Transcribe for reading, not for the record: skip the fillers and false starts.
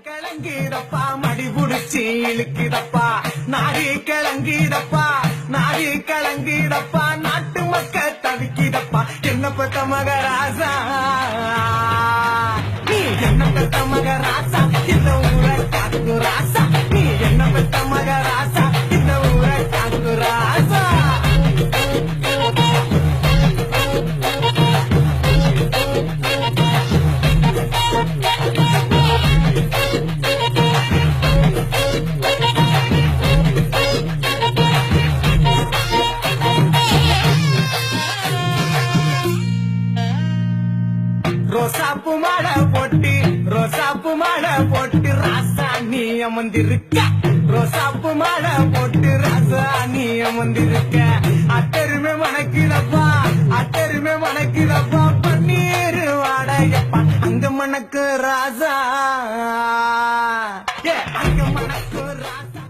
கிளங்கிடப்பா மடி புடிச்சி இழுக்கிடப்பா நாடி கிளங்கிடப்பா நாடி கிளங்கிடப்பா நாட்டு மக்கள் தவிக்கிடப்பா என்ன பெத்த மகராசா நீ என்ன பெத்த மகராசா இந்த ஊரை காக்கு ராசா நீ என்ன பெத்த மகராசா இந்த ஊரை காக்கு ராசா ரோசாப்பு மாலை போட்டு ராசா நீ அமர்ந்திருக்க ரோசாப்பு மாலை போட்டு ராசா நீ அமர்ந்திருக்க அட்டருமே மணக்கிடப்பா பன்னீர் வாடகைப்பா அங்க மணக்கு ராசா அங்க மணக்கு ராசா